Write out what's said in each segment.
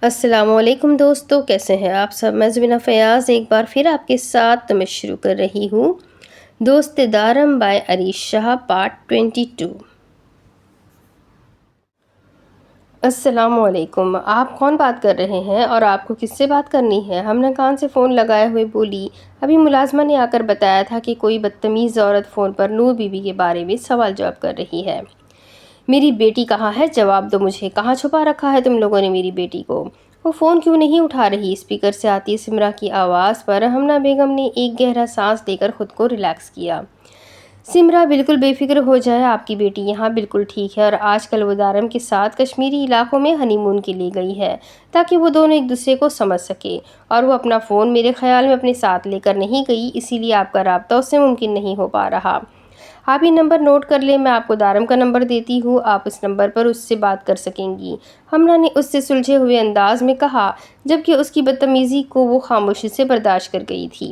السلام علیکم دوستو، کیسے ہیں آپ سب؟ میں زبینہ فیاض ایک بار پھر آپ کے ساتھ میں شروع کر رہی ہوں دوست دارم بائی عریش شاہ پارٹ 22۔ السلام علیکم، آپ کون بات کر رہے ہیں اور آپ کو کس سے بات کرنی ہے؟ ہم نے کان سے فون لگائے ہوئے بولی۔ ابھی ملازمہ نے آ کر بتایا تھا کہ کوئی بدتمیز عورت فون پر نور بی بی کے بارے میں سوال جواب کر رہی ہے۔ میری بیٹی کہاں ہے؟ جواب دو مجھے، کہاں چھپا رکھا ہے تم لوگوں نے میری بیٹی کو؟ وہ فون کیوں نہیں اٹھا رہی؟ اسپیکر سے آتی سمرا کی آواز پر ہمنا بیگم نے ایک گہرا سانس لے کر خود کو ریلیکس کیا۔ سمرا بالکل بے فکر ہو جائے، آپ کی بیٹی یہاں بالکل ٹھیک ہے اور آج کل وہ دارم کے ساتھ کشمیری علاقوں میں ہنی مون کے لیے گئی ہے تاکہ وہ دونوں ایک دوسرے کو سمجھ سکے، اور وہ اپنا فون میرے خیال میں اپنے ساتھ لے کر نہیں گئی، اسی لیے آپ کا رابطہ اس سے ممکن نہیں ہو پا رہا۔ آپ یہ نمبر نوٹ کر لیں، میں آپ کو دارم کا نمبر دیتی ہوں، آپ اس نمبر پر اس سے بات کر سکیں گی، ہمنا نے اس سے سلجھے ہوئے انداز میں کہا، جبکہ اس کی بدتمیزی کو وہ خاموشی سے برداشت کر گئی تھی۔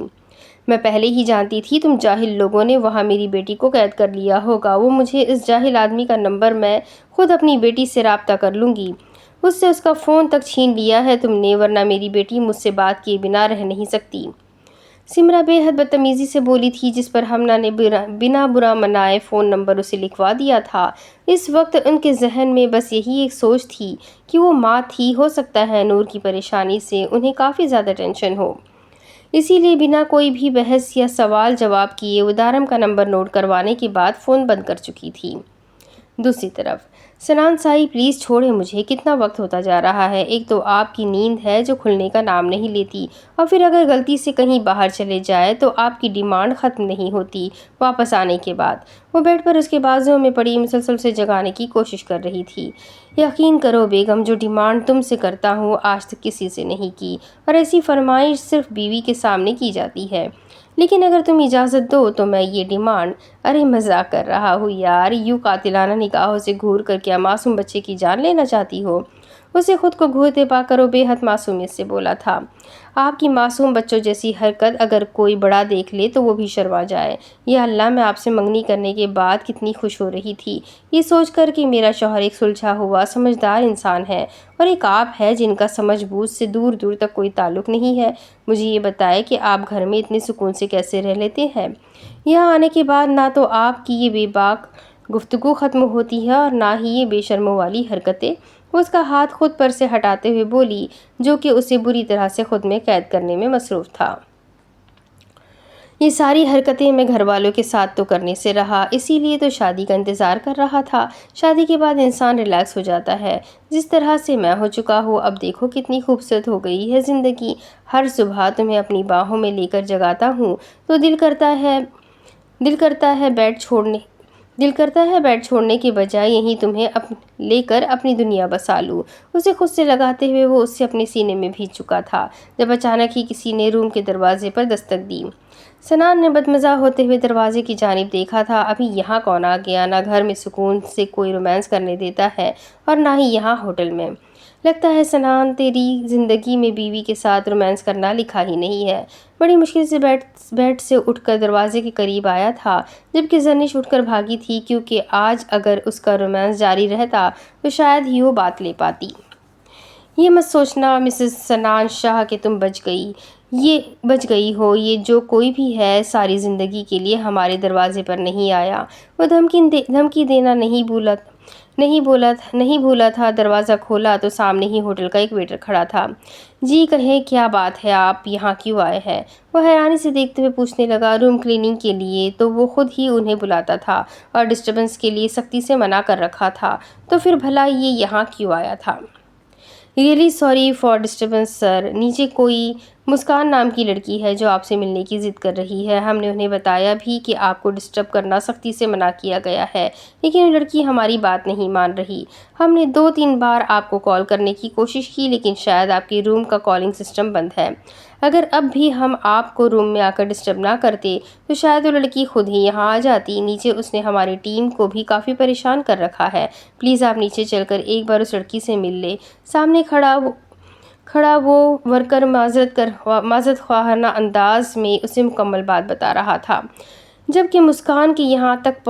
میں پہلے ہی جانتی تھی تم جاہل لوگوں نے وہاں میری بیٹی کو قید کر لیا ہوگا، وہ مجھے اس جاہل آدمی کا نمبر میں خود اپنی بیٹی سے رابطہ کر لوں گی، اس سے اس کا فون تک چھین لیا ہے تم نے، ورنہ میری بیٹی مجھ سے بات کیے بنا رہ نہیں سکتی۔ سمرا بے حد بدتمیزی سے بولی تھی، جس پر ہمنا نے بنا برا منائے فون نمبر اسے لکھوا دیا تھا۔ اس وقت ان کے ذہن میں بس یہی ایک سوچ تھی کہ وہ ماں تھی، ہو سکتا ہے نور کی پریشانی سے انہیں کافی زیادہ ٹینشن ہو، اسی لیے بنا کوئی بھی بحث یا سوال جواب کیے وہ دارم کا نمبر نوٹ کروانے کے بعد فون بند کر چکی تھی۔ دوسری طرف سنان سائی، پلیز چھوڑیں مجھے، کتنا وقت ہوتا جا رہا ہے، ایک تو آپ کی نیند ہے جو کھلنے کا نام نہیں لیتی، اور پھر اگر غلطی سے کہیں باہر چلے جائے تو آپ کی ڈیمانڈ ختم نہیں ہوتی واپس آنے کے بعد۔ وہ بیڈ پر اس کے بازوؤں میں پڑی مسلسل سے جگانے کی کوشش کر رہی تھی۔ یقین کرو بیگم، جو ڈیمانڈ تم سے کرتا ہوں آج تک کسی سے نہیں کی، اور ایسی فرمائش صرف بیوی کے سامنے کی جاتی ہے، لیکن اگر تم اجازت دو تو میں یہ ڈیمانڈ… ارے مذاق کر رہا ہوں یار، یوں قاتلانہ نگاہوں سے گھور کر کیا معصوم بچے کی جان لینا چاہتی ہو؟ اسے خود کو گھورتے پا کر وہ بے حد معصومیت سے بولا تھا، آپ کی معصوم بچوں جیسی حرکت اگر کوئی بڑا دیکھ لے تو وہ بھی شرما جائے۔ یا اللہ، میں آپ سے منگنی کرنے کے بعد کتنی خوش ہو رہی تھی، یہ سوچ کر کہ میرا شوہر ایک سلجھا ہوا سمجھدار انسان ہے اور ایک آپ ہے جن کا سمجھ بوجھ سے دور دور تک کوئی تعلق نہیں ہے۔ مجھے یہ بتائے کہ آپ گھر میں اتنے سکون سے کیسے رہ لیتے ہیں؟ یہاں آنے کے بعد نہ تو آپ کی یہ بے باک گفتگو ختم ہوتی ہے اور نہ ہی یہ بے شرموں والی حرکتیں۔ وہ اس کا ہاتھ خود پر سے ہٹاتے ہوئے بولی، جو کہ اسے بری طرح سے خود میں قید کرنے میں مصروف تھا۔ یہ ساری حرکتیں میں گھر والوں کے ساتھ تو کرنے سے رہا، اسی لیے تو شادی کا انتظار کر رہا تھا۔ شادی کے بعد انسان ریلیکس ہو جاتا ہے، جس طرح سے میں ہو چکا ہوں۔ اب دیکھو کتنی خوبصورت ہو گئی ہے زندگی، ہر صبح تمہیں اپنی باہوں میں لے کر جگاتا ہوں تو دل کرتا ہے بیڈ چھوڑنے کے بجائے یہیں تمہیں لے کر اپنی دنیا بسا لوں۔ اسے خود سے لگاتے ہوئے وہ اس سے اپنے سینے میں بھیج چکا تھا جب اچانک ہی کسی نے روم کے دروازے پر دستک دی۔ سنان نے بدمزہ ہوتے ہوئے دروازے کی جانب دیکھا تھا۔ ابھی یہاں کون آ گیا؟ نہ گھر میں سکون سے کوئی رومانس کرنے دیتا ہے اور نہ ہی یہاں ہوٹل میں۔ لگتا ہے سنان، تیری زندگی میں بیوی کے ساتھ رومانس کرنا لکھا ہی نہیں ہے۔ بڑی مشکل سے بیڈ سے اٹھ کر دروازے کے قریب آیا تھا، جبکہ زرنش اٹھ کر بھاگی تھی، کیونکہ آج اگر اس کا رومانس جاری رہتا تو شاید ہی وہ بات لے پاتی۔ یہ مت سوچنا مسز سنان شاہ کہ تم بچ گئی ہو، یہ جو کوئی بھی ہے ساری زندگی کے لیے ہمارے دروازے پر نہیں آیا۔ وہ دھمکی دینا نہیں بھولا تھا۔ دروازہ کھولا تو سامنے ہی ہوٹل کا ایک ویٹر کھڑا تھا۔ جی کہیں، کیا بات ہے، آپ یہاں کیوں آئے ہیں؟ وہ حیرانی سے دیکھتے ہوئے پوچھنے لگا۔ روم کلیننگ کے لیے تو وہ خود ہی انہیں بلاتا تھا اور ڈسٹربنس کے لیے سختی سے منع کر رکھا تھا، تو پھر بھلا یہ یہاں کیوں آیا تھا؟ ریئلی سوری فار ڈسٹربنس سر، نیچے کوئی مسکان نام کی لڑکی ہے جو آپ سے ملنے کی ضد کر رہی ہے۔ ہم نے انہیں بتایا بھی کہ آپ کو ڈسٹرب کرنا سختی سے منع کیا گیا ہے، لیکن وہ لڑکی ہماری بات نہیں مان رہی۔ ہم نے 2-3 بار آپ کو کال کرنے کی کوشش کی، لیکن شاید آپ کے روم کا کالنگ سسٹم بند ہے۔ اگر اب بھی ہم آپ کو روم میں آ کر ڈسٹرب نہ کرتے تو شاید وہ لڑکی خود ہی یہاں آ جاتی۔ نیچے اس نے ہماری ٹیم کو بھی کافی پریشان کر رکھا ہے، پلیز آپ نیچے چل کر ایک بار اس لڑکی سے مل لیں۔ سامنے کھڑا وہ ورکر معذرت خواہانہ انداز میں اسے مکمل بات بتا رہا تھا، جبکہ مسکان کے یہاں تک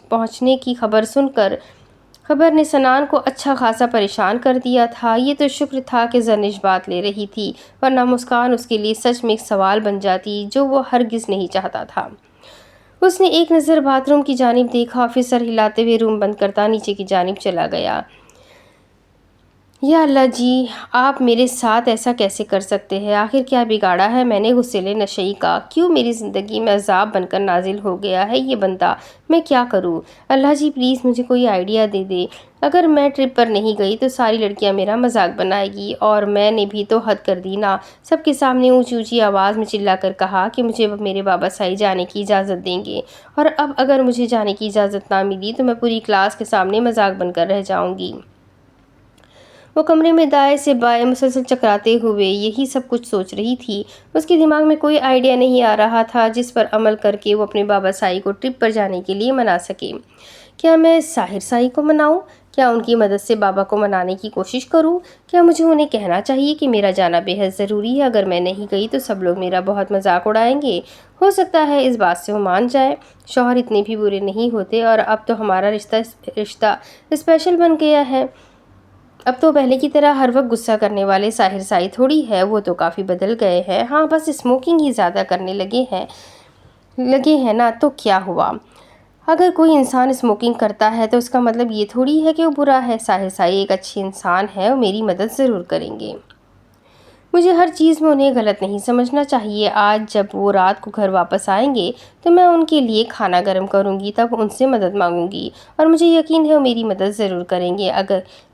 پہنچنے کی خبر سن کر خبر نے سنان کو اچھا خاصا پریشان کر دیا تھا۔ یہ تو شکر تھا کہ زرنش بات لے رہی تھی، ورنہ مسکان اس کے لیے سچ میں ایک سوال بن جاتی جو وہ ہرگز نہیں چاہتا تھا۔ اس نے ایک نظر باتھ روم کی جانب دیکھا، پھر سر ہلاتے ہوئے روم بند کرتا نیچے کی جانب چلا گیا۔ یا اللہ جی، آپ میرے ساتھ ایسا کیسے کر سکتے ہیں؟ آخر کیا بگاڑا ہے میں نے؟ غصیلے نشئی کا کیوں میری زندگی میں عذاب بن کر نازل ہو گیا ہے یہ بندہ؟ میں کیا کروں؟ اللہ جی پلیز مجھے کوئی آئیڈیا دے دے۔ اگر میں ٹرپ پر نہیں گئی تو ساری لڑکیاں میرا مذاق بنائے گی، اور میں نے بھی تو حد کر دی نا۔ سب کے سامنے اونچی اونچی آواز میں چلا کر کہا کہ مجھے میرے بابا سائی جانے کی اجازت دیں گے، اور اب اگر مجھے جانے کی اجازت نہ ملی تو میں پوری کلاس کے سامنے مذاق بن کر رہ جاؤں گی۔ وہ کمرے میں دائیں سے بائیں مسلسل چکراتے ہوئے یہی سب کچھ سوچ رہی تھی۔ اس کے دماغ میں کوئی آئیڈیا نہیں آ رہا تھا جس پر عمل کر کے وہ اپنے بابا سائی کو ٹرپ پر جانے کے لیے منا سکے۔ کیا میں ساحر سائی کو مناؤں؟ کیا ان کی مدد سے بابا کو منانے کی کوشش کروں؟ کیا مجھے انہیں کہنا چاہیے کہ میرا جانا بے حد ضروری ہے؟ اگر میں نہیں گئی تو سب لوگ میرا بہت مذاق اڑائیں گے۔ ہو سکتا ہے اس بات سے وہ مان جائے۔ شوہر اتنے بھی برے نہیں ہوتے، اور اب تو ہمارا رشتہ اسپیشل بن گیا ہے۔ اب تو پہلے کی طرح ہر وقت غصہ کرنے والے ساحر سائی تھوڑی ہے، وہ تو کافی بدل گئے ہیں۔ ہاں بس اسموکنگ ہی زیادہ کرنے لگے ہیں نا، تو کیا ہوا؟ اگر کوئی انسان اسموکنگ کرتا ہے تو اس کا مطلب یہ تھوڑی ہے کہ وہ برا ہے۔ ساحر سائی ایک اچھے انسان ہے، وہ میری مدد ضرور کریں گے۔ مجھے ہر چیز میں انہیں غلط نہیں سمجھنا چاہیے۔ آج جب وہ رات کو گھر واپس آئیں گے تو میں ان کے لیے کھانا گرم کروں گی، تب ان سے مدد مانگوں گی، اور مجھے یقین ہے وہ میری مدد ضرور کریں گے۔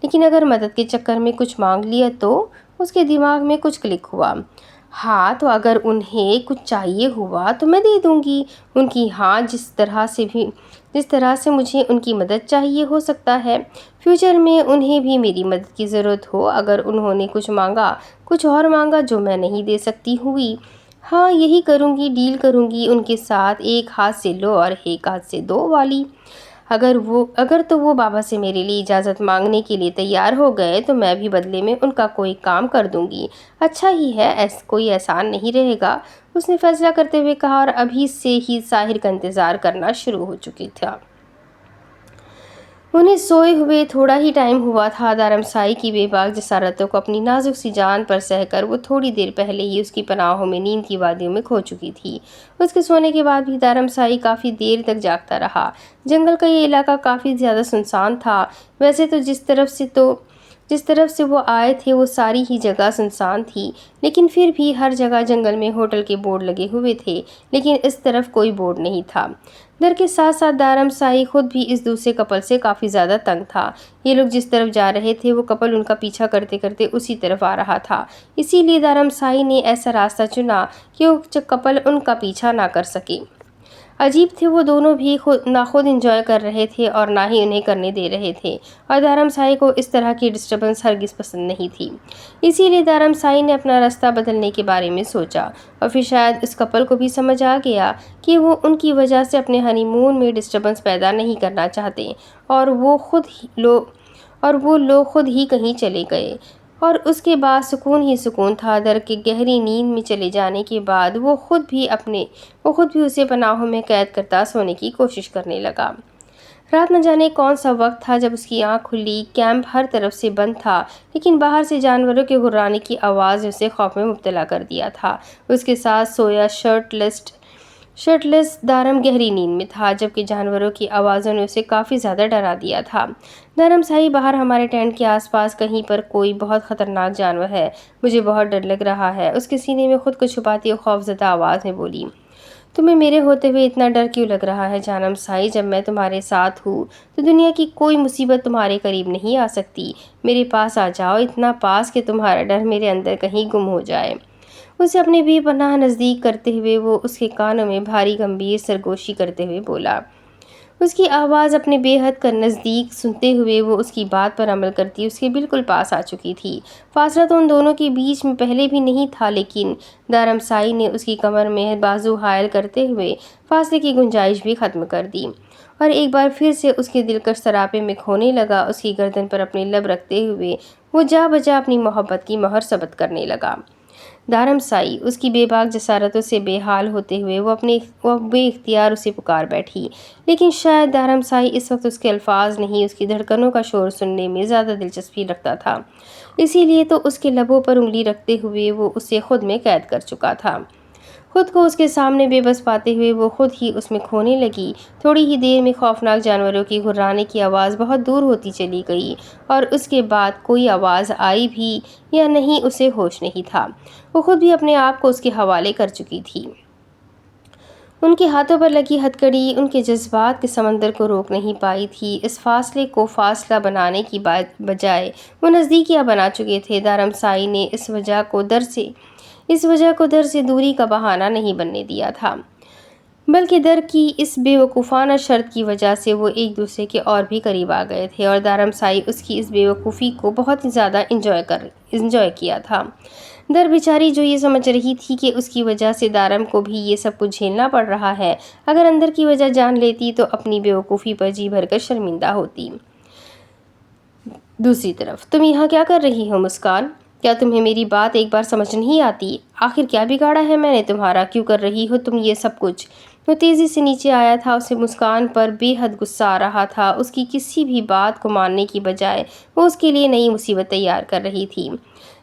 لیکن اگر مدد کے چکر میں کچھ مانگ لیا تو؟ اس کے دماغ میں کچھ کلک ہوا۔ ہاں تو اگر انہیں کچھ چاہیے ہوا تو میں دے دوں گی ان کی۔ ہاں جس طرح سے مجھے ان کی مدد چاہیے، ہو سکتا ہے فیوچر میں انہیں بھی میری مدد کی ضرورت ہو۔ اگر انہوں نے کچھ اور مانگا جو میں نہیں دے سکتی ہوئی، ہاں یہی کروں گی، ڈیل کروں گی ان کے ساتھ، ایک ہاتھ سے لو اور ایک ہاتھ سے دو والی۔ اگر تو وہ بابا سے میرے لیے اجازت مانگنے کے لیے تیار ہو گئے تو میں بھی بدلے میں ان کا کوئی کام کر دوں گی۔ اچھا ہی ہے، کوئی احسان نہیں رہے گا، اس نے فیصلہ کرتے ہوئے کہا، اور ابھی سے ہی ساحر کا انتظار کرنا شروع ہو چکی تھا۔ انہیں سوئے ہوئے تھوڑا ہی ٹائم ہوا تھا۔ دھارم سائی کی بے باک جسارتوں کو اپنی نازک سی جان پر سہ کر وہ تھوڑی دیر پہلے ہی اس کی پناہوں میں نیند کی وادیوں میں کھو چکی تھی۔ اس کے سونے کے بعد بھی دھارم سائی کافی دیر تک جاگتا رہا۔ جنگل کا یہ علاقہ کافی زیادہ سنسان تھا۔ ویسے تو جس طرف سے وہ آئے تھے وہ ساری ہی جگہ سنسان تھی، لیکن پھر بھی ہر جگہ جنگل میں ہوٹل کے بورڈ لگے ہوئے تھے، لیکن اس طرف کوئی بورڈ نہیں تھا۔ ڈر کے ساتھ ساتھ دھارم سائی خود بھی اس دوسرے کپل سے کافی زیادہ تنگ تھا۔ یہ لوگ جس طرف جا رہے تھے وہ کپل ان کا پیچھا کرتے کرتے اسی طرف آ رہا تھا، اسی لیے دھارم سائی نے ایسا راستہ چنا کہ وہ کپل ان کا پیچھا نہ کر سکے۔ عجیب تھے، وہ دونوں بھی نہ خود انجوائے کر رہے تھے اور نہ ہی انہیں کرنے دے رہے تھے، اور دھارم سائی کو اس طرح کی ڈسٹربنس ہرگز پسند نہیں تھی۔ اسی لیے دھارم سائی نے اپنا راستہ بدلنے کے بارے میں سوچا، اور پھر شاید اس کپل کو بھی سمجھ آ گیا کہ وہ ان کی وجہ سے اپنے ہنی مون میں ڈسٹربنس پیدا نہیں کرنا چاہتے، اور وہ لوگ خود ہی کہیں چلے گئے، اور اس کے بعد سکون ہی سکون تھا۔ در کے گہری نیند میں چلے جانے کے بعد وہ خود بھی اسے پناہوں میں قید کرتا سونے کی کوشش کرنے لگا۔ رات نہ جانے کون سا وقت تھا جب اس کی آنکھ کھلی۔ کیمپ ہر طرف سے بند تھا، لیکن باہر سے جانوروں کے گھررانے کی آواز نے اسے خوف میں مبتلا کر دیا تھا۔ اس کے ساتھ سویا شرٹ لیس دھارم گہری نیند میں تھا، جبکہ جانوروں کی آوازوں نے اسے کافی زیادہ ڈرا دیا تھا۔ دھارم سائی، باہر ہمارے ٹینٹ کے آس پاس کہیں پر کوئی بہت خطرناک جانور ہے، مجھے بہت ڈر لگ رہا ہے، اس کے سینے میں خود کو چھپاتی ہوئی خوفزدہ آواز میں بولی۔ تمہیں میرے ہوتے ہوئے اتنا ڈر کیوں لگ رہا ہے دھارم سائی؟ جب میں تمہارے ساتھ ہوں تو دنیا کی کوئی مصیبت تمہارے قریب نہیں آ سکتی۔ میرے پاس آ جاؤ، اتنا پاس کہ تمہارا ڈر میرے اندر کہیں گم ہو جائے۔ اسے اپنے بے پناہ نزدیک کرتے ہوئے وہ اس کے کانوں میں بھاری گمبھیر سرگوشی کرتے ہوئے بولا۔ اس کی آواز اپنے بے حد نزدیک سنتے ہوئے وہ اس کی بات پر عمل کرتی اس کے بالکل پاس آ چکی تھی۔ فاصلہ تو ان دونوں کے بیچ میں پہلے بھی نہیں تھا، لیکن دھارم سائی نے اس کی کمر میں بازو حائل کرتے ہوئے فاصلے کی گنجائش بھی ختم کر دی، اور ایک بار پھر سے اس کے دلکش سراپے میں کھونے لگا۔ اس کی گردن پر اپنے لب رکھتے ہوئے وہ جا بجا اپنی محبت کی مہر ثبت کرنے لگا۔ دھارمسائی اس کی بے باک جسارتوں سے بے حال ہوتے ہوئے وہ بے اختیار اسے پکار بیٹھی، لیکن شاید دھارمسائی اس وقت اس کے الفاظ نہیں، اس کی دھڑکنوں کا شور سننے میں زیادہ دلچسپی رکھتا تھا، اسی لیے تو اس کے لبوں پر انگلی رکھتے ہوئے وہ اسے خود میں قید کر چکا تھا۔ خود کو اس کے سامنے بے بس پاتے ہوئے وہ خود ہی اس میں کھونے لگی۔ تھوڑی ہی دیر میں خوفناک جانوروں کی گھرانے کی آواز بہت دور ہوتی چلی گئی، اور اس کے بعد کوئی آواز آئی بھی یا نہیں اسے ہوش نہیں تھا۔ وہ خود بھی اپنے آپ کو اس کے حوالے کر چکی تھی۔ ان کے ہاتھوں پر لگی ہتھکڑی ان کے جذبات کے سمندر کو روک نہیں پائی تھی۔ اس فاصلے کو فاصلہ بنانے کی بجائے وہ نزدیکیاں بنا چکے تھے۔ دھارمسائی نے اس وجہ کو در سے دوری کا بہانہ نہیں بننے دیا تھا، بلکہ در کی اس بے وقوفانہ شرط کی وجہ سے وہ ایک دوسرے کے اور بھی قریب آ گئے تھے، اور دھارمسائی اس کی اس بے وقوفی کو بہت زیادہ انجوائے کیا تھا۔ در بیچاری جو یہ سمجھ رہی تھی کہ اس کی وجہ سے دھارم کو بھی یہ سب کچھ جھیلنا پڑ رہا ہے، اگر اندر کی وجہ جان لیتی تو اپنی بے وقوفی پر جی بھر کر شرمندہ ہوتی۔ دوسری طرف، تم یہاں کیا کر رہی ہو مسکان؟ کیا تمہیں میری بات ایک بار سمجھ نہیں آتی؟ آخر کیا بگاڑا ہے میں نے تمہارا؟ کیوں کر رہی ہو تم یہ سب کچھ؟ وہ تیزی سے نیچے آیا تھا، اسے مسکان پر بے حد غصہ آ رہا تھا۔ اس کی کسی بھی بات کو ماننے کی بجائے وہ اس کے لیے نئی مصیبت تیار کر رہی تھی۔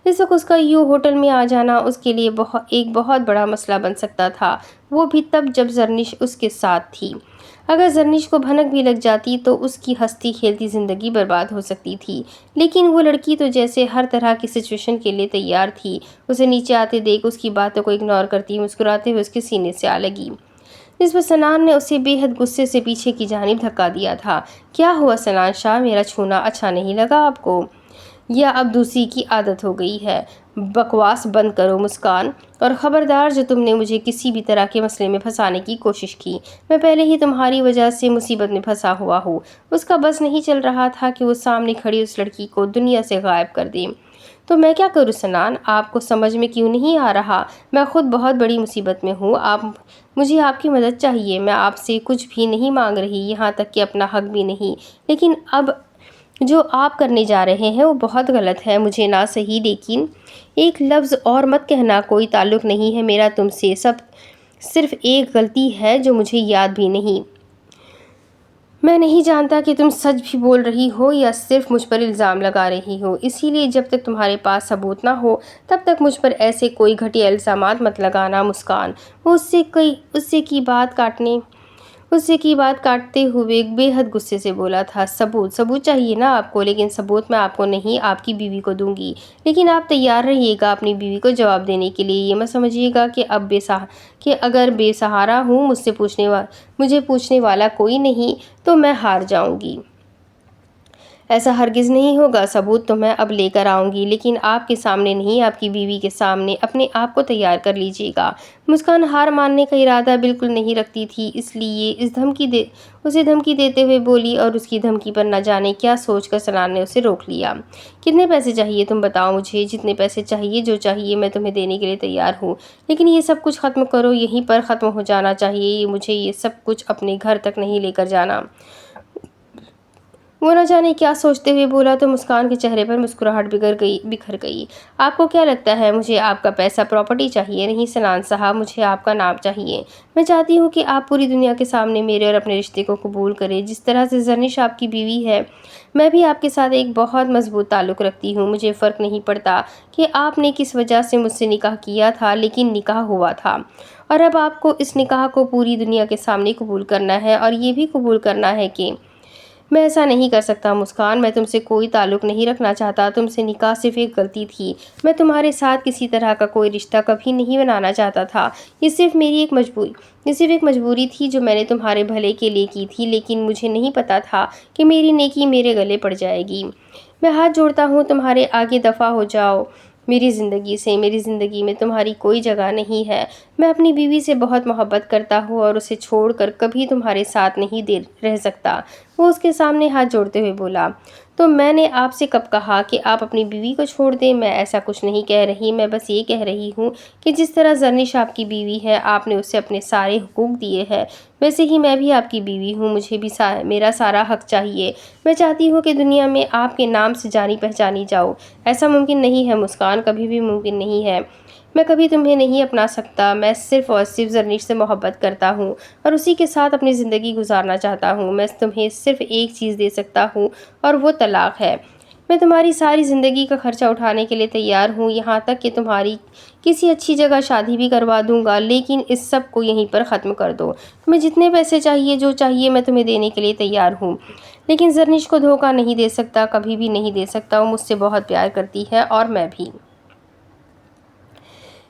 اس وقت اس کا یوں ہوٹل میں آ جانا اس کے لیے ایک بہت بڑا مسئلہ بن سکتا تھا، وہ بھی تب جب زرنش اس کے ساتھ تھی۔ اگر زرنش کو بھنک بھی لگ جاتی تو اس کی ہنستی کھیلتی زندگی برباد ہو سکتی تھی، لیکن وہ لڑکی تو جیسے ہر طرح کی سچویشن کے لیے تیار تھی۔ اسے نیچے آتے دیکھ اس کی باتوں کو اگنور کرتی مسکراتے ہوئے اس کے سینے سے آ لگی، جس پر سنان نے اسے بے حد غصے سے پیچھے کی جانب دھکا دیا تھا۔ کیا ہوا سنان شاہ، میرا چھونا اچھا نہیں لگا آپ کو؟ یا اب دوسری کی عادت ہو گئی ہے؟ بکواس بند کرو مسکان، اور خبردار جو تم نے مجھے کسی بھی طرح کے مسئلے میں پھنسانے کی کوشش کی، میں پہلے ہی تمہاری وجہ سے مصیبت میں پھنسا ہوا ہوں۔ اس کا بس نہیں چل رہا تھا کہ وہ سامنے کھڑی اس لڑکی کو دنیا سے غائب کر دے۔ تو میں کیا کروں سنان؟ آپ کو سمجھ میں کیوں نہیں آ رہا؟ میں خود بہت بڑی مصیبت میں ہوں، مجھے آپ کی مدد چاہیے۔ میں آپ سے کچھ بھی نہیں مانگ رہی، یہاں تک کہ اپنا حق بھی نہیں، لیکن اب جو آپ کرنے جا رہے ہیں وہ بہت غلط ہے، مجھے نہ صحیح، لیکن ایک لفظ اور مت کہنا، کوئی تعلق نہیں ہے میرا تم سے، صرف ایک غلطی ہے جو مجھے یاد بھی نہیں۔ میں نہیں جانتا کہ تم سچ بھی بول رہی ہو یا صرف مجھ پر الزام لگا رہی ہو، اسی لیے جب تک تمہارے پاس ثبوت نہ ہو تب تک مجھ پر ایسے کوئی گھٹیا الزامات مت لگانا مسکان۔ وہ اس سے کی بات کاٹتے ہوئے بے حد غصے سے بولا تھا۔ ثبوت چاہیے نا آپ کو، لیکن ثبوت میں آپ کو نہیں آپ کی بیوی کو دوں گی، لیکن آپ تیار رہیے گا اپنی بیوی کو جواب دینے کے لیے۔ یہ مت سمجھیے گا کہ اگر بے سہارا ہوں، مجھے پوچھنے والا کوئی نہیں تو میں ہار جاؤں گی۔ ایسا ہرگز نہیں ہوگا، ثبوت تو میں اب لے کر آؤں گی، لیکن آپ کے سامنے نہیں، آپ کی بیوی کے سامنے اپنے آپ کو تیار کر لیجیے گا۔ مسکان ہار ماننے کا ارادہ بالکل نہیں رکھتی تھی، اس لیے اسے دھمکی دیتے ہوئے بولی، اور اس کی دھمکی پر نہ جانے کیا سوچ کر سنان نے اسے روک لیا۔ کتنے پیسے چاہیے تم بتاؤ مجھے، جتنے پیسے چاہیے، جو چاہیے میں تمہیں دینے کے لیے تیار ہوں، لیکن یہ سب کچھ ختم کرو، یہیں پر ختم ہو جانا چاہیے، مجھے یہ سب کچھ اپنے گھر تک نہیں لے کر جانا۔ وہ نہ جانے کیا سوچتے ہوئے بولا تو مسکان کے چہرے پر مسکراہٹ بکھر گئی۔ آپ کو کیا لگتا ہے مجھے آپ کا پیسہ، پراپرٹی چاہیے؟ نہیں سنان صاحب، مجھے آپ کا نام چاہیے۔ میں چاہتی ہوں کہ آپ پوری دنیا کے سامنے میرے اور اپنے رشتے کو قبول کریں۔ جس طرح سے زرنش آپ کی بیوی ہے، میں بھی آپ کے ساتھ ایک بہت مضبوط تعلق رکھتی ہوں۔ مجھے فرق نہیں پڑتا کہ آپ نے کس وجہ سے مجھ سے نکاح کیا تھا، لیکن نکاح ہوا تھا، اور اب آپ کو اس نکاح کو پوری دنیا کے سامنے قبول کرنا ہے، اور یہ بھی قبول کرنا ہے کہ میں ایسا نہیں کر سکتا مسکان، میں تم سے کوئی تعلق نہیں رکھنا چاہتا، تم سے نکاح صرف ایک غلطی تھی، میں تمہارے ساتھ کسی طرح کا کوئی رشتہ کبھی نہیں بنانا چاہتا تھا، یہ صرف ایک مجبوری تھی جو میں نے تمہارے بھلے کے لیے کی تھی، لیکن مجھے نہیں پتا تھا کہ میری نیکی میرے گلے پڑ جائے گی۔ میں ہاتھ جوڑتا ہوں تمہارے آگے، دفع ہو جاؤ میری زندگی سے، میری زندگی میں تمہاری کوئی جگہ نہیں ہے۔ میں اپنی بیوی سے بہت محبت کرتا ہوں اور اسے چھوڑ کر کبھی تمہارے ساتھ نہیں رہ سکتا۔ وہ اس کے سامنے ہاتھ جوڑتے ہوئے بولا، تو میں نے آپ سے کب کہا کہ آپ اپنی بیوی کو چھوڑ دیں؟ میں ایسا کچھ نہیں کہہ رہی، میں بس یہ کہہ رہی ہوں کہ جس طرح زرنش آپ کی بیوی ہے، آپ نے اسے اپنے سارے حقوق دیے ہیں، ویسے ہی میں بھی آپ کی بیوی ہوں، مجھے بھی میرا سارا حق چاہیے۔ میں چاہتی ہوں کہ دنیا میں آپ کے نام سے جانی پہچانی جاؤ۔ ایسا ممکن نہیں ہے مسکان، کبھی بھی ممکن نہیں ہے۔ میں کبھی تمہیں نہیں اپنا سکتا، میں صرف اور صرف زرنش سے محبت کرتا ہوں اور اسی کے ساتھ اپنی زندگی گزارنا چاہتا ہوں۔ میں تمہیں صرف ایک چیز دے سکتا ہوں اور وہ طلاق ہے۔ میں تمہاری ساری زندگی کا خرچہ اٹھانے کے لیے تیار ہوں، یہاں تک کہ تمہاری کسی اچھی جگہ شادی بھی کروا دوں گا، لیکن اس سب کو یہیں پر ختم کر دو۔ تمہیں جتنے پیسے چاہیے، جو چاہیے، میں تمہیں دینے کے لیے تیار ہوں، لیکن زرنش کو دھوکہ نہیں دے سکتا، کبھی بھی نہیں دے سکتا۔ وہ مجھ سے بہت پیار کرتی ہے اور میں بھی۔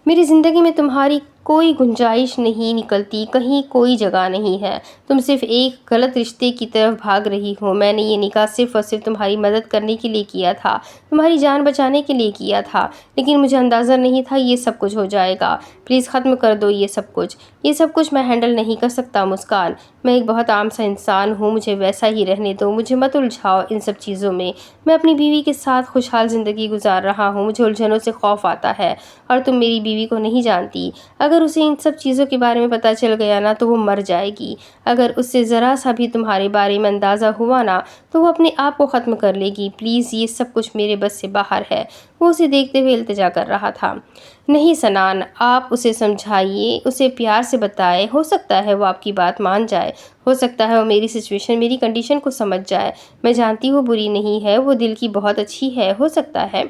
میری زندگی میں تمہاری کوئی گنجائش نہیں نکلتی، کہیں کوئی جگہ نہیں ہے۔ تم صرف ایک غلط رشتے کی طرف بھاگ رہی ہو۔ میں نے یہ نکاح صرف اور صرف تمہاری مدد کرنے کے لیے کیا تھا، تمہاری جان بچانے کے لیے کیا تھا، لیکن مجھے اندازہ نہیں تھا یہ سب کچھ ہو جائے گا۔ پلیز ختم کر دو یہ سب کچھ، یہ سب کچھ میں ہینڈل نہیں کر سکتا مسکان۔ میں ایک بہت عام سا انسان ہوں، مجھے ویسا ہی رہنے دو، مجھے مت الجھاؤ ان سب چیزوں میں۔ میں اپنی بیوی کے ساتھ خوشحال زندگی گزار رہا ہوں، مجھے الجھنوں سے خوف آتا ہے، اور تم میری بیوی کو نہیں جانتی۔ اگر اسے ان سب چیزوں کے بارے میں پتہ چل گیا نا تو وہ مر جائے گی۔ اگر اس سے ذرا سا بھی تمہارے بارے میں اندازہ ہوا نا تو وہ اپنے آپ کو ختم کر لے گی۔ پلیز یہ سب کچھ میرے بس سے باہر ہے۔ وہ اسے دیکھتے ہوئے التجا کر رہا تھا۔ نہیں سنان، آپ اسے سمجھائیے، اسے پیار سے بتائیں، ہو سکتا ہے وہ آپ کی بات مان جائے، ہو سکتا ہے وہ میری سچویشن، میری کنڈیشن کو سمجھ جائے۔ میں جانتی ہوں بری نہیں ہے، وہ دل کی بہت اچھی ہے، ہو سکتا ہے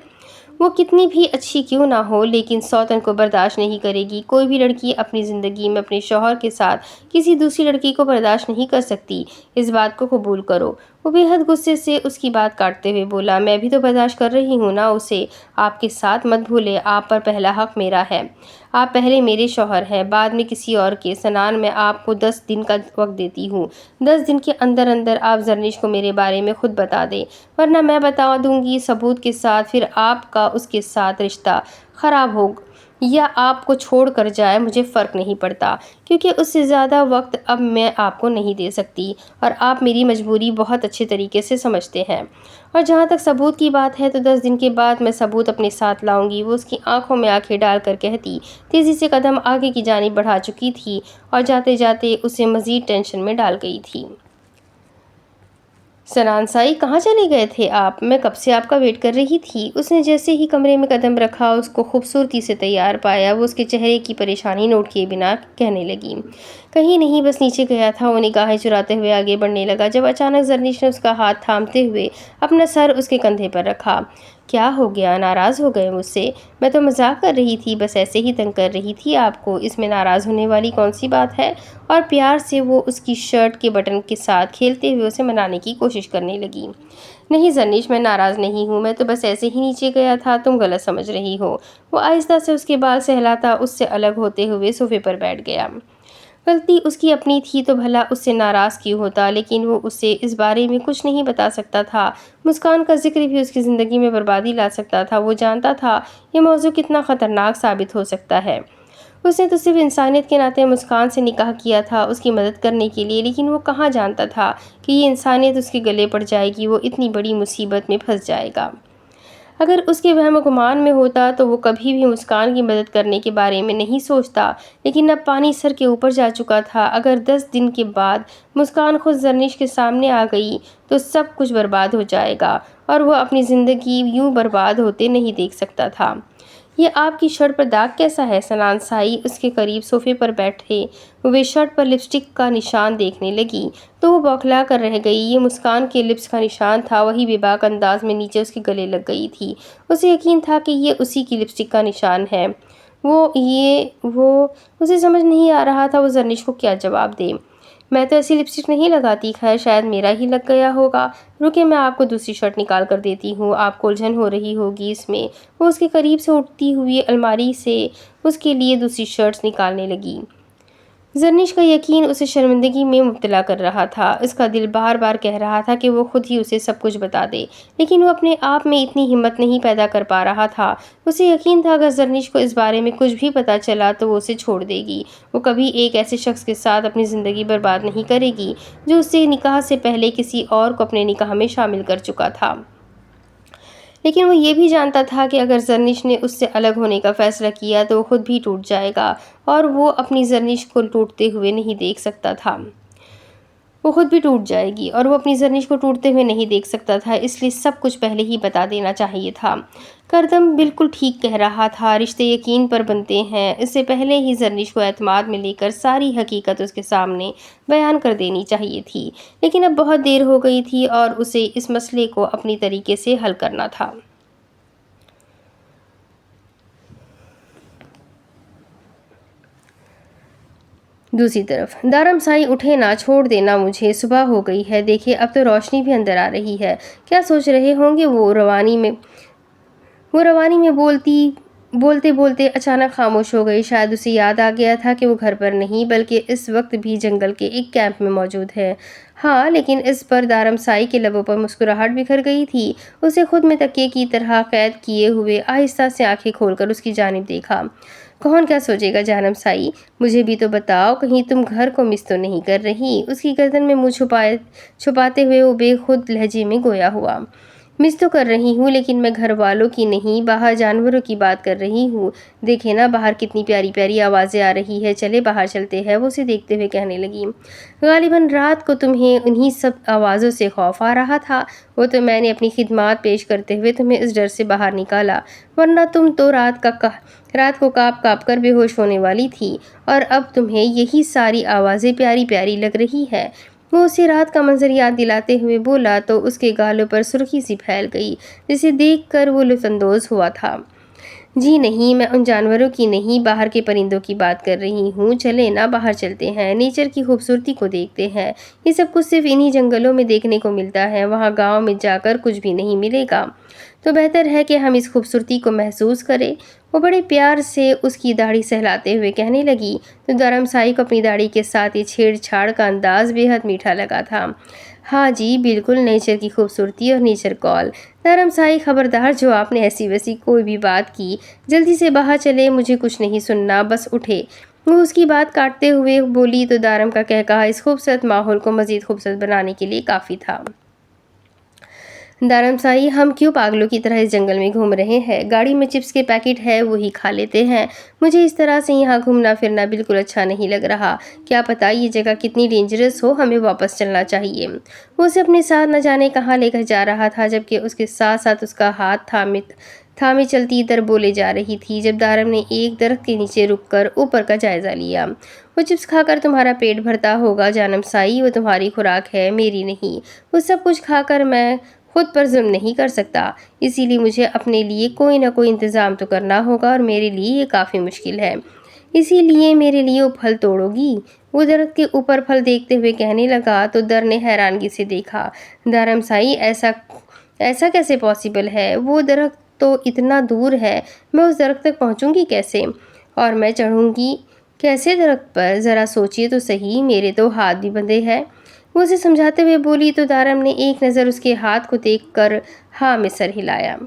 وہ کتنی بھی اچھی کیوں نہ ہو، لیکن سوتن کو برداشت نہیں کرے گی۔ کوئی بھی لڑکی اپنی زندگی میں اپنے شوہر کے ساتھ کسی دوسری لڑکی کو برداشت نہیں کر سکتی، اس بات کو قبول کرو۔ وہ بے حد غصے سے اس کی بات کاٹتے ہوئے بولا، میں بھی تو برداشت کر رہی ہوں نا اسے، آپ کے ساتھ مت بھولے، آپ پر پہلا حق میرا ہے، آپ پہلے میرے شوہر ہیں، بعد میں کسی اور کے۔ سنان، میں آپ کو 10 دن کا وقت دیتی ہوں، 10 دن کے اندر اندر آپ زرنش کو میرے بارے میں خود بتا دیں، ورنہ میں بتا دوں گی ثبوت کے ساتھ، پھر آپ کا اس کے ساتھ رشتہ خراب ہو یا آپ کو چھوڑ کر جائے، مجھے فرق نہیں پڑتا، کیونکہ اس سے زیادہ وقت اب میں آپ کو نہیں دے سکتی، اور آپ میری مجبوری بہت اچھے طریقے سے سمجھتے ہیں۔ اور جہاں تک ثبوت کی بات ہے تو 10 دن کے بعد میں ثبوت اپنے ساتھ لاؤں گی۔ وہ اس کی آنکھوں میں آنکھیں ڈال کر کہتی، تیزی سے قدم آگے کی جانب بڑھا چکی تھی اور جاتے جاتے اسے مزید ٹینشن میں ڈال گئی تھی۔ سنان سائی، کہاں چلے گئے تھے آپ؟ میں کب سے آپ کا ویٹ کر رہی تھی۔ اس نے جیسے ہی کمرے میں قدم رکھا اس کو خوبصورتی سے تیار پایا۔ وہ اس کے چہرے کی پریشانی نوٹ کیے بنا کہنے لگی، کہیں نہیں، بس نیچے گیا تھا۔ وہ نگاہیں چراتے ہوئے آگے بڑھنے لگا جب اچانک زرنش نے اس کا ہاتھ تھامتے ہوئے اپنا سر اس کے کندھے پر رکھا۔ کیا ہو گیا؟ ناراض ہو گئے مجھ سے؟ میں تو مذاق کر رہی تھی، بس ایسے ہی تنگ کر رہی تھی آپ کو، اس میں ناراض ہونے والی کون سی بات ہے؟ اور پیار سے وہ اس کی شرٹ کے بٹن کے ساتھ کھیلتے ہوئے اسے منانے کی کوشش کرنے لگی۔ نہیں زرنش، میں ناراض نہیں ہوں، میں تو بس ایسے ہی نیچے گیا تھا، تم غلط سمجھ رہی ہو۔ وہ آہستہ سے اس کے بال سہلاتا اس سے الگ ہوتے ہوئے صوفے پر بیٹھ گیا۔ غلطی اس کی اپنی تھی تو بھلا اس سے ناراض کیوں ہوتا، لیکن وہ اسے اس بارے میں کچھ نہیں بتا سکتا تھا۔ مسکان کا ذکر بھی اس کی زندگی میں بربادی لا سکتا تھا۔ وہ جانتا تھا یہ موضوع کتنا خطرناک ثابت ہو سکتا ہے۔ اس نے تو صرف انسانیت کے ناطے مسکان سے نکاح کیا تھا، اس کی مدد کرنے کے لیے، لیکن وہ کہاں جانتا تھا کہ یہ انسانیت اس کے گلے پڑ جائے گی، وہ اتنی بڑی مصیبت میں پھنس جائے گا۔ اگر اس کے وہم و گمان میں ہوتا تو وہ کبھی بھی مسکان کی مدد کرنے کے بارے میں نہیں سوچتا، لیکن اب پانی سر کے اوپر جا چکا تھا۔ اگر 10 دن کے بعد مسکان خود زرنش کے سامنے آ گئی تو سب کچھ برباد ہو جائے گا، اور وہ اپنی زندگی یوں برباد ہوتے نہیں دیکھ سکتا تھا۔ یہ آپ کی شرٹ پر داغ کیسا ہے؟ سنان سائی اس کے قریب صوفے پر بیٹھے ہوئے شرٹ پر لپسٹک کا نشان دیکھنے لگی تو وہ بوکھلا کر رہ گئی۔ یہ مسکان کے لپس کا نشان تھا، وہی بے باک انداز میں نیچے اس کے گلے لگ گئی تھی۔ اسے یقین تھا کہ یہ اسی کی لپسٹک کا نشان ہے۔ وہ اسے سمجھ نہیں آ رہا تھا وہ زرنش کو کیا جواب دے۔ میں تو ایسی لپسٹک نہیں لگاتی، خیر شاید میرا ہی لگ گیا ہوگا، رکے میں آپ کو دوسری شرٹ نکال کر دیتی ہوں، آپ کو الجھن ہو رہی ہوگی اس میں۔ وہ اس کے قریب سے اٹھتی ہوئی الماری سے اس کے لیے دوسری شرٹس نکالنے لگی۔ زرنش کا یقین اسے شرمندگی میں مبتلا کر رہا تھا۔ اس کا دل بار بار کہہ رہا تھا کہ وہ خود ہی اسے سب کچھ بتا دے، لیکن وہ اپنے آپ میں اتنی ہمت نہیں پیدا کر پا رہا تھا۔ اسے یقین تھا اگر زرنش کو اس بارے میں کچھ بھی پتا چلا تو وہ اسے چھوڑ دے گی۔ وہ کبھی ایک ایسے شخص کے ساتھ اپنی زندگی برباد نہیں کرے گی جو اس سے نکاح سے پہلے کسی اور کو اپنے نکاح میں شامل کر چکا تھا۔ لیکن وہ یہ بھی جانتا تھا کہ اگر زرنش نے اس سے الگ ہونے کا فیصلہ کیا تو وہ خود بھی ٹوٹ جائے گا، اور وہ اپنی زرنش کو ٹوٹتے ہوئے نہیں دیکھ سکتا تھا۔ وہ خود بھی ٹوٹ جائے گی اور وہ اپنی زرنش کو ٹوٹتے ہوئے نہیں دیکھ سکتا تھا، اس لیے سب کچھ پہلے ہی بتا دینا چاہیے تھا۔ کردم بالکل ٹھیک کہہ رہا تھا، رشتے یقین پر بنتے ہیں۔ اس سے پہلے ہی زرنش کو اعتماد میں لے کر ساری حقیقت اس کے سامنے بیان کر دینی چاہیے تھی، لیکن اب بہت دیر ہو گئی تھی اور اسے اس مسئلے کو اپنی طریقے سے حل کرنا تھا۔ دوسری طرف دارم سائی اٹھے نہ، چھوڑ دینا مجھے، صبح ہو گئی ہے، دیکھیں اب تو روشنی بھی اندر آ رہی ہے۔ کیا سوچ رہے ہوں گے؟ وہ روانی میں بولتے بولتے اچانک خاموش ہو گئی۔ شاید اسے یاد آ گیا تھا کہ وہ گھر پر نہیں بلکہ اس وقت بھی جنگل کے ایک کیمپ میں موجود ہے۔ ہاں، لیکن اس پر دارم سائی کے لبوں پر مسکراہٹ بکھر گئی تھی۔ اسے خود میں تکیے کی طرح قید کیے ہوئے آہستہ سے آنکھیں کھول کر اس کی جانب دیکھا۔ کون کیا سوچے گا جانم سائی؟ مجھے بھی تو بتاؤ، کہیں تم گھر کو مس تو نہیں کر رہی؟ اس کی گردن میں منہ چھپاتے ہوئے وہ بے خود لہجے میں گویا ہوا۔ مس تو کر رہی ہوں، لیکن میں گھر والوں کی نہیں، باہر جانوروں کی بات کر رہی ہوں۔ دیکھیں نا باہر کتنی پیاری پیاری آوازیں آ رہی ہے، چلے باہر چلتے ہیں۔ وہ اسے دیکھتے ہوئے کہنے لگی۔ غالباً رات کو تمہیں انہی سب آوازوں سے خوف آ رہا تھا، وہ تو میں نے اپنی خدمات پیش کرتے ہوئے تمہیں اس ڈر سے باہر نکالا، ورنہ تم تو رات کو کاپ کاپ کر بے ہوش ہونے والی تھی، اور اب تمہیں یہی ساری آوازیں پیاری پیاری لگ رہی ہے۔ وہ اسے رات کا منظر یاد دلاتے ہوئے بولا تو اس کے گالوں پر سرخی سی پھیل گئی، جسے دیکھ کر وہ لطف اندوز ہوا تھا۔ جی نہیں، میں ان جانوروں کی نہیں، باہر کے پرندوں کی بات کر رہی ہوں۔ چلے نا باہر چلتے ہیں، نیچر کی خوبصورتی کو دیکھتے ہیں۔ یہ سب کچھ صرف انہی جنگلوں میں دیکھنے کو ملتا ہے، وہاں گاؤں میں جا کر کچھ بھی نہیں ملے گا۔ تو بہتر ہے کہ ہم اس خوبصورتی کو محسوس کریں۔ وہ بڑے پیار سے اس کی داڑھی سہلاتے ہوئے کہنے لگی، تو دھرم سائی کو اپنی داڑھی کے ساتھ یہ چھیڑ چھاڑ کا انداز بے حد میٹھا لگا تھا۔ ہاں جی بالکل، نیچر کی خوبصورتی اور نیچر کال۔ دھرم سائی خبردار، جو آپ نے ایسی ویسی کوئی بھی بات کی، جلدی سے باہر چلے، مجھے کچھ نہیں سننا، بس اٹھے۔ وہ اس کی بات کاٹتے ہوئے بولی تو دارم کا کہا اس خوبصورت ماحول کو مزید خوبصورت بنانے کے لیے کافی تھا۔ دارم سائی، ہم کیوں پاگلوں کی طرح اس جنگل میں گھوم رہے ہیں؟ گاڑی میں چپس کے پیکٹ ہے، وہی کھا لیتے ہیں۔ مجھے اس طرح سے یہاں گھومنا پھرنا بالکل اچھا نہیں لگ رہا۔ کیا پتہ یہ جگہ کتنی ڈینجرس ہو، ہمیں واپس چلنا چاہیے۔ وہ اسے اپنے ساتھ نہ جانے کہاں لے کر جا رہا تھا، جبکہ اس کے ساتھ ساتھ اس کا ہاتھ تھامے چلتی ادھر بولے جا رہی تھی۔ جب دارم نے ایک درخت کے نیچے رک کر اوپر کا جائزہ لیا۔ وہ چپس کھا کر تمہارا پیٹ بھرتا ہوگا جانم سائی، وہ تمہاری خوراک ہے، میری نہیں۔ وہ سب کچھ کھا کر میں خود پر ظلم نہیں کر سکتا، اسی لیے مجھے اپنے لیے کوئی نہ کوئی انتظام تو کرنا ہوگا، اور میرے لیے یہ کافی مشکل ہے۔ اسی لیے میرے لیے وہ پھل توڑو گی؟ وہ درخت کے اوپر پھل دیکھتے ہوئے کہنے لگا تو در نے حیرانگی سے دیکھا۔ دھرم سائی، ایسا کیسے پاسبل ہے؟ وہ درخت تو اتنا دور ہے، میں اس درخت تک پہنچوں گی کیسے؟ اور میں چڑھوں گی کیسے درخت پر؟ ذرا سوچئے تو صحیح، میرے تو ہاتھ بھی بندھے ہیں۔ وہ اسے سمجھاتے ہوئے بولی تو دارم نے ایک نظر اس کے ہاتھ کو دیکھ کر ہاں میں سر ہلایا۔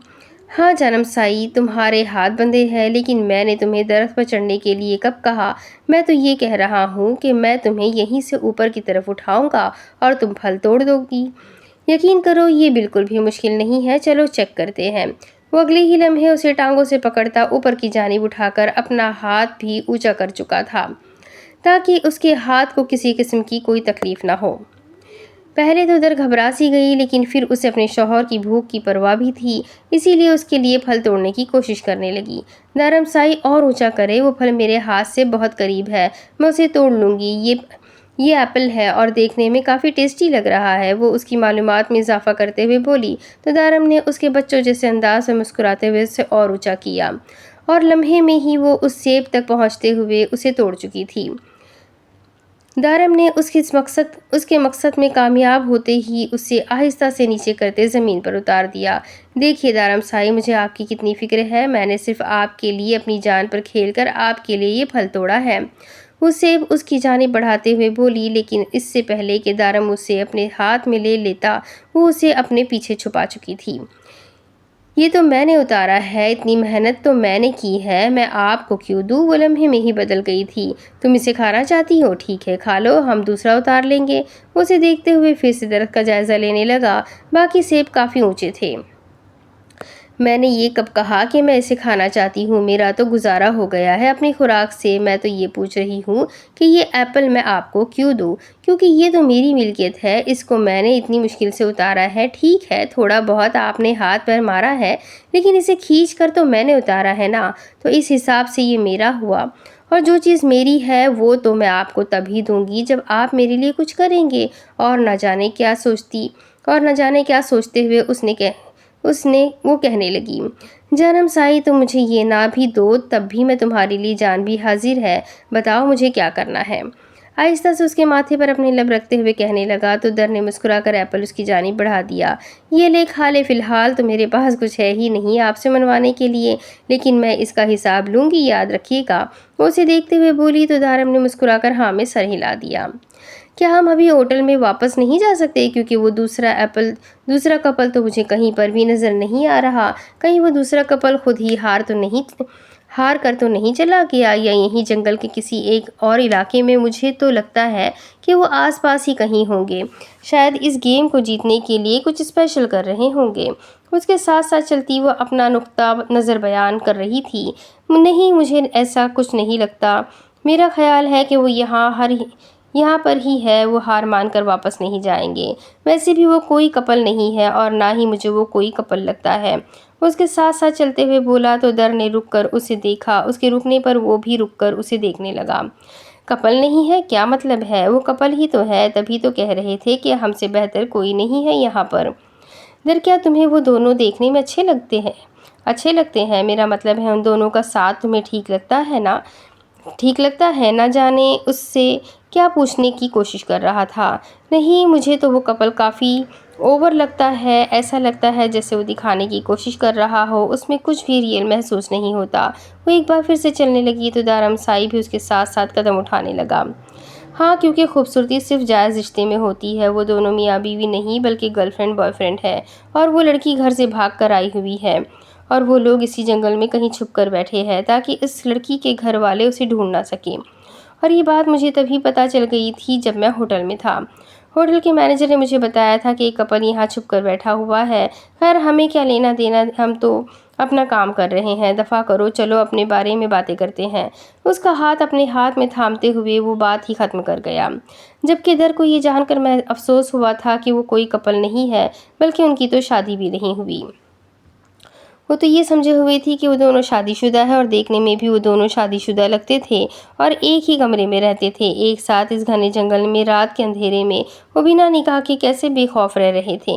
ہاں جانم سائی، تمہارے ہاتھ بندھے ہیں، لیکن میں نے تمہیں درخت پر چڑھنے کے لیے کب کہا؟ میں تو یہ کہہ رہا ہوں کہ میں تمہیں یہیں سے اوپر کی طرف اٹھاؤں گا اور تم پھل توڑ دو گی۔ یقین کرو یہ بالکل بھی مشکل نہیں ہے، چلو چیک کرتے ہیں۔ وہ اگلے ہی لمحے اسے ٹانگوں سے پکڑتا اوپر کی جانب اٹھا کر اپنا ہاتھ بھی اونچا کر چکا تھا، تاکہ اس کے ہاتھ کو کسی قسم کی کوئی تکلیف نہ ہو۔ پہلے تو در گھبرا سی گئی، لیکن پھر اسے اپنے شوہر کی بھوک کی پرواہ بھی تھی، اسی لیے اس کے لیے پھل توڑنے کی کوشش کرنے لگی۔ دھرم سائی، اور اونچا کرے، وہ پھل میرے ہاتھ سے بہت قریب ہے، میں اسے توڑ لوں گی۔ یہ ایپل ہے اور دیکھنے میں کافی ٹیسٹی لگ رہا ہے، وہ اس کی معلومات میں اضافہ کرتے ہوئے بولی تو دھرم نے اس کے بچوں جیسے انداز میں مسکراتے ہوئے اسے اور اونچا کیا، اور لمحے میں ہی وہ اس سیب تک پہنچتے ہوئے اسے توڑ چکی تھی۔ دھرم نے اس کے مقصد میں کامیاب ہوتے ہی اسے آہستہ سے نیچے کرتے زمین پر اتار دیا۔ دیکھیے دھرم سائی، مجھے آپ کی کتنی فکر ہے، میں نے صرف آپ کے لیے اپنی جان پر کھیل کر آپ کے لیے یہ پھل توڑا ہے۔ وہ سیب اس کی جانب بڑھاتے ہوئے بولی، لیکن اس سے پہلے کہ دھرم اسے اپنے ہاتھ میں لے لیتا، وہ اسے اپنے پیچھے چھپا چکی تھی۔ یہ تو میں نے اتارا ہے، اتنی محنت تو میں نے کی ہے، میں آپ کو کیوں دوں؟ وہ لمحے میں ہی بدل گئی تھی۔ تم اسے کھانا چاہتی ہو؟ ٹھیک ہے کھا لو، ہم دوسرا اتار لیں گے۔ وہ اسے دیکھتے ہوئے پھر سے درخت کا جائزہ لینے لگا، باقی سیب کافی اونچے تھے۔ میں نے یہ کب کہا کہ میں اسے کھانا چاہتی ہوں؟ میرا تو گزارا ہو گیا ہے اپنی خوراک سے۔ میں تو یہ پوچھ رہی ہوں کہ یہ ایپل میں آپ کو کیوں دوں؟ کیونکہ یہ تو میری ملکیت ہے، اس کو میں نے اتنی مشکل سے اتارا ہے۔ ٹھیک ہے، تھوڑا بہت آپ نے ہاتھ پیر مارا ہے، لیکن اسے کھینچ کر تو میں نے اتارا ہے نا، تو اس حساب سے یہ میرا ہوا۔ اور جو چیز میری ہے وہ تو میں آپ کو تبھی دوں گی جب آپ میرے لیے کچھ کریں گے۔ اور نہ جانے کیا سوچتے ہوئے وہ کہنے لگی، جانم سائی تم مجھے یہ نہ بھی دو تب بھی میں تمہارے لیے جان بھی حاضر ہے، بتاؤ مجھے کیا کرنا ہے؟ آہستہ سے اس کے ماتھے پر اپنے لب رکھتے ہوئے کہنے لگا تو در نے مسکرا کر ایپل اس کی جانب بڑھا دیا۔ یہ لے کھا لے، فی الحال تو میرے پاس کچھ ہے ہی نہیں آپ سے منوانے کے لیے، لیکن میں اس کا حساب لوں گی، یاد رکھیے گا۔ وہ اسے دیکھتے ہوئے بولی تو دارم نے مسکرا کر ہاں میں سر ہلا دیا۔ کیا ہم ابھی ہوٹل میں واپس نہیں جا سکتے؟ کیونکہ وہ دوسرا کپل تو مجھے کہیں پر بھی نظر نہیں آ رہا۔ کہیں وہ دوسرا کپل خود ہی ہار کر تو نہیں چلا گیا، یا یہیں جنگل کے کسی ایک اور علاقے میں؟ مجھے تو لگتا ہے کہ وہ آس پاس ہی کہیں ہوں گے، شاید اس گیم کو جیتنے کے لیے کچھ اسپیشل کر رہے ہوں گے۔ اس کے ساتھ ساتھ چلتی وہ اپنا نقطہ نظر بیان کر رہی تھی۔ نہیں، مجھے ایسا کچھ نہیں لگتا، میرا خیال ہے کہ وہ یہاں پر ہی ہے، وہ ہار مان کر واپس نہیں جائیں گے۔ ویسے بھی وہ کوئی کپل نہیں ہے اور نہ ہی مجھے وہ کوئی کپل لگتا ہے۔ اس کے ساتھ ساتھ چلتے ہوئے بولا تو در نے رک کر اسے دیکھا، اس کے رکنے پر وہ بھی رک کر اسے دیکھنے لگا۔ کپل نہیں ہے؟ کیا مطلب ہے؟ وہ کپل ہی تو ہے، تبھی تو کہہ رہے تھے کہ ہم سے بہتر کوئی نہیں ہے یہاں پر۔ در کیا تمہیں وہ دونوں دیکھنے میں اچھے لگتے ہیں؟ میرا مطلب ہے ان دونوں کا ساتھ تمہیں ٹھیک لگتا ہے نہ جانے اس سے کیا پوچھنے کی کوشش کر رہا تھا۔ نہیں، مجھے تو وہ کپل کافی اوور لگتا ہے، ایسا لگتا ہے جیسے وہ دکھانے کی کوشش کر رہا ہو، اس میں کچھ بھی ریئل محسوس نہیں ہوتا۔ وہ ایک بار پھر سے چلنے لگی تو دارم سائی بھی اس کے ساتھ ساتھ قدم اٹھانے لگا۔ ہاں، کیونکہ خوبصورتی صرف جائز رشتے میں ہوتی ہے، وہ دونوں میاں بیوی نہیں بلکہ گرل فرینڈ بوائے فرینڈ ہے، اور وہ لڑکی گھر سے بھاگ کر آئی ہوئی ہے اور وہ لوگ اسی جنگل میں کہیں چھپ کر بیٹھے ہیں تاکہ اس لڑکی کے گھر والے اسے ڈھونڈ نہ سکیں۔ اور یہ بات مجھے تبھی پتہ چل گئی تھی جب میں ہوٹل میں تھا۔ ہوٹل کے مینیجر نے مجھے بتایا تھا کہ ایک کپل یہاں چھپ کر بیٹھا ہوا ہے۔ خیر، ہمیں کیا لینا دینا، ہم تو اپنا کام کر رہے ہیں، دفع کرو، چلو اپنے بارے میں باتیں کرتے ہیں۔ اس کا ہاتھ اپنے ہاتھ میں تھامتے ہوئے وہ بات ہی ختم کر گیا، جبکہ در کو یہ جان کر افسوس ہوا تھا کہ وہ کوئی کپل نہیں ہے بلکہ ان کی تو شادی بھی نہیں ہوئی۔ وہ تو یہ سمجھے ہوئے تھی کہ وہ دونوں شادی شدہ ہیں، اور دیکھنے میں بھی وہ دونوں شادی شدہ لگتے تھے اور ایک ہی کمرے میں رہتے تھے ایک ساتھ اس گھنے جنگل میں رات کے اندھیرے میں۔ وہ بنا نکاح کے کیسے بے خوف رہ رہے تھے؟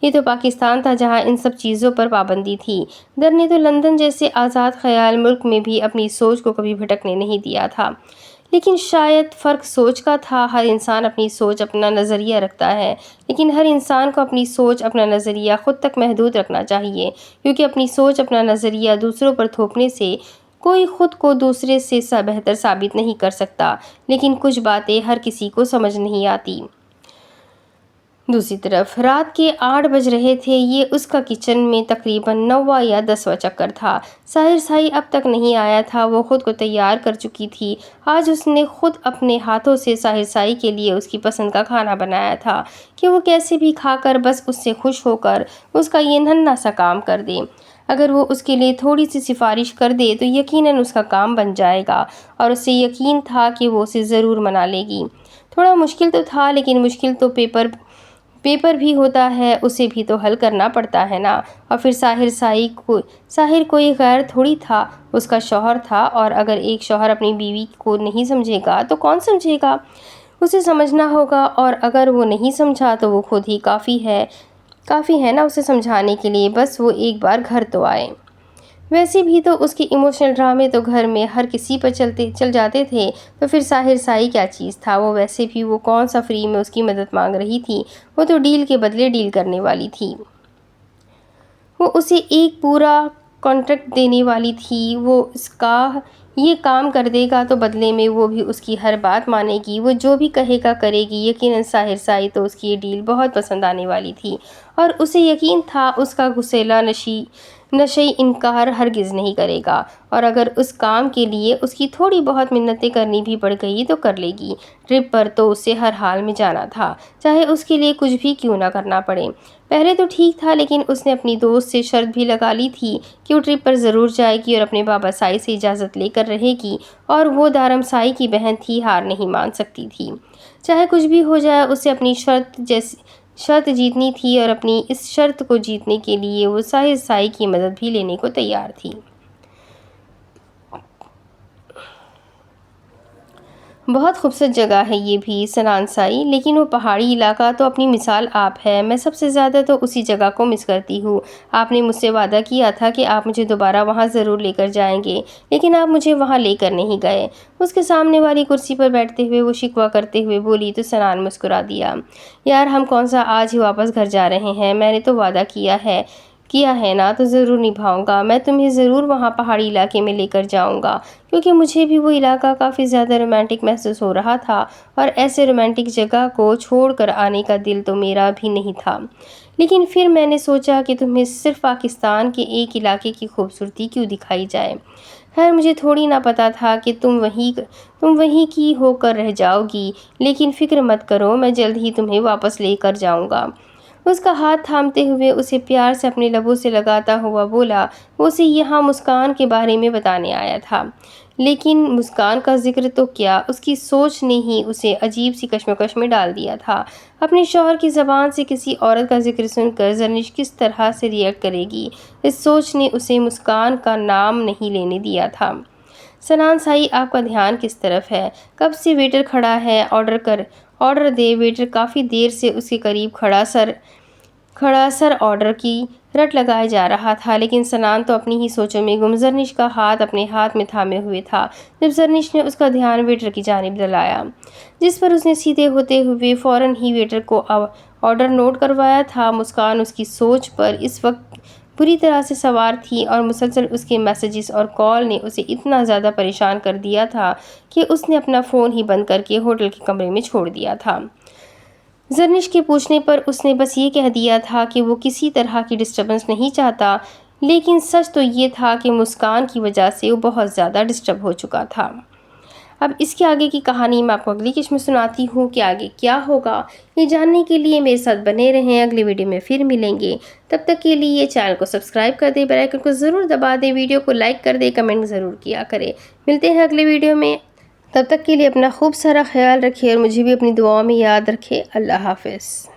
یہ تو پاکستان تھا جہاں ان سب چیزوں پر پابندی تھی۔ در نے تو لندن جیسے آزاد خیال ملک میں بھی اپنی سوچ کو کبھی بھٹکنے نہیں دیا تھا، لیکن شاید فرق سوچ کا تھا۔ ہر انسان اپنی سوچ، اپنا نظریہ رکھتا ہے، لیکن ہر انسان کو اپنی سوچ، اپنا نظریہ خود تک محدود رکھنا چاہیے، کیونکہ اپنی سوچ، اپنا نظریہ دوسروں پر تھوپنے سے کوئی خود کو دوسرے سے بہتر ثابت نہیں کر سکتا، لیکن کچھ باتیں ہر کسی کو سمجھ نہیں آتی۔ دوسری طرف رات کے 8 بج رہے تھے۔ یہ اس کا کچن میں تقریباً 9واں یا 10واں چکر تھا۔ ساحر سائی اب تک نہیں آیا تھا، وہ خود کو تیار کر چکی تھی۔ آج اس نے خود اپنے ہاتھوں سے ساحر سائی کے لیے اس کی پسند کا کھانا بنایا تھا کہ وہ کیسے بھی کھا کر بس اس سے خوش ہو کر اس کا یہ ننھا سا کام کر دے۔ اگر وہ اس کے لیے تھوڑی سی سفارش کر دے تو یقیناً اس کا کام بن جائے گا، اور اسے یقین تھا کہ وہ اسے ضرور منا لے گی۔ تھوڑا مشکل تو تھا، لیکن مشکل تو پیپر بھی ہوتا ہے، اسے بھی تو حل کرنا پڑتا ہے نا۔ اور پھر ساحر کوئی غیر تھوڑی تھا، اس کا شوہر تھا، اور اگر ایک شوہر اپنی بیوی کو نہیں سمجھے گا تو کون سمجھے گا؟ اسے سمجھنا ہوگا، اور اگر وہ نہیں سمجھا تو وہ خود ہی کافی ہے نا اسے سمجھانے کے لیے، بس وہ ایک بار گھر تو آئے۔ ویسے بھی تو اس کے ایموشنل ڈرامے تو گھر میں ہر کسی پر چل جاتے تھے، تو پھر ساحر سائی کیا چیز تھا؟ وہ ویسے بھی وہ کون سا فری میں اس کی مدد مانگ رہی تھی، وہ تو ڈیل کے بدلے ڈیل کرنے والی تھی۔ وہ اسے ایک پورا کانٹریکٹ دینے والی تھی، وہ اس کا یہ کام کر دے گا تو بدلے میں وہ بھی اس کی ہر بات مانے گی، وہ جو بھی کہے گا کرے گی۔ یقیناً ساحر سائی تو اس کی یہ ڈیل بہت پسند آنے والی تھی، اور اسے یقین تھا اس کا غسیلا نشئی انکار ہرگز نہیں کرے گا، اور اگر اس کام کے لیے اس کی تھوڑی بہت منتیں کرنی بھی پڑ گئی تو کر لے گی۔ ٹرپ پر تو اسے ہر حال میں جانا تھا، چاہے اس کے لیے کچھ بھی کیوں نہ کرنا پڑے۔ پہلے تو ٹھیک تھا، لیکن اس نے اپنی دوست سے شرط بھی لگا لی تھی کہ وہ ٹرپ پر ضرور جائے گی اور اپنے بابا سائی سے اجازت لے کر رہے گی، اور وہ دارم سائی کی بہن تھی، ہار نہیں مان سکتی تھی۔ چاہے کچھ بھی ہو جائے، اسے اپنی شرط جیتنی تھی، اور اپنی اس شرط کو جیتنے کے لیے وہ ساحر سائی کی مدد بھی لینے کو تیار تھی۔ بہت خوبصورت جگہ ہے یہ بھی سنان سائی، لیکن وہ پہاڑی علاقہ تو اپنی مثال آپ ہے۔ میں سب سے زیادہ تو اسی جگہ کو مس کرتی ہوں۔ آپ نے مجھ سے وعدہ کیا تھا کہ آپ مجھے دوبارہ وہاں ضرور لے کر جائیں گے، لیکن آپ مجھے وہاں لے کر نہیں گئے۔ اس کے سامنے والی کرسی پر بیٹھتے ہوئے وہ شکوہ کرتے ہوئے بولی تو سنان مسکرا دیا۔ یار، ہم کون سا آج ہی واپس گھر جا رہے ہیں؟ میں نے تو وعدہ کیا ہے نا، تو ضرور نبھاؤں گا۔ میں تمہیں ضرور وہاں پہاڑی علاقے میں لے کر جاؤں گا، کیونکہ مجھے بھی وہ علاقہ کافی زیادہ رومانٹک محسوس ہو رہا تھا، اور ایسے رومانٹک جگہ کو چھوڑ کر آنے کا دل تو میرا بھی نہیں تھا۔ لیکن پھر میں نے سوچا کہ تمہیں صرف پاکستان کے ایک علاقے کی خوبصورتی کیوں دکھائی جائے۔ خیر، مجھے تھوڑی نہ پتا تھا کہ تم وہیں کی ہو کر رہ جاؤ گی، لیکن فکر مت کرو، میں جلد ہی تمہیں واپس لے کر جاؤں گا۔ اس کا ہاتھ تھامتے ہوئے اسے پیار سے اپنے لبوں سے لگاتا ہوا بولا۔ وہ اسے یہاں مسکان کے بارے میں بتانے آیا تھا، لیکن مسکان کا ذکر تو کیا، اس کی سوچ نے ہی اسے عجیب سی کشمکش میں ڈال دیا تھا۔ اپنے شوہر کی زبان سے کسی عورت کا ذکر سن کر زرنش کس طرح سے ریئیکٹ کرے گی، اس سوچ نے اسے مسکان کا نام نہیں لینے دیا تھا۔ سنان سائی، آپ کا دھیان کس طرف ہے؟ کب سے ویٹر کھڑا ہے، آرڈر دے۔ ویٹر کافی دیر سے اس کے قریب کھڑا سر آرڈر کی رٹ لگائے جا رہا تھا، لیکن سنان تو اپنی ہی سوچوں میں گم زرنش کا ہاتھ اپنے ہاتھ میں تھامے ہوئے تھا، جب زرنش نے اس کا دھیان ویٹر کی جانب دلایا، جس پر اس نے سیدھے ہوتے ہوئے فوراً ہی ویٹر کو آرڈر نوٹ کروایا تھا۔ مسکان اس کی سوچ پر اس وقت بری طرح سے سوار تھی، اور مسلسل اس کے میسیجز اور کال نے اسے اتنا زیادہ پریشان کر دیا تھا کہ اس نے اپنا فون ہی بند کر کے ہوٹل کے کمرے میں چھوڑ دیا تھا۔ زرنش کے پوچھنے پر اس نے بس یہ کہہ دیا تھا کہ وہ کسی طرح کی ڈسٹربنس نہیں چاہتا، لیکن سچ تو یہ تھا کہ مسکان کی وجہ سے وہ بہت زیادہ ڈسٹرب ہو چکا تھا۔ اب اس کے آگے کی کہانی میں آپ کو اگلی قسط میں سناتی ہوں کہ آگے کیا ہوگا۔ یہ جاننے کے لیے میرے ساتھ بنے رہیں، اگلی ویڈیو میں پھر ملیں گے۔ تب تک کے لیے چینل کو سبسکرائب کر دیں، بیل آئیکن کو ضرور دبا دیں، ویڈیو کو لائک کر دیں، کمنٹ ضرور کیا کریں۔ ملتے ہیں اگلی ویڈیو میں، تب تک کے لیے اپنا خوب سارا خیال رکھیں اور مجھے بھی اپنی دعاؤں میں یاد رکھیں۔ اللہ حافظ۔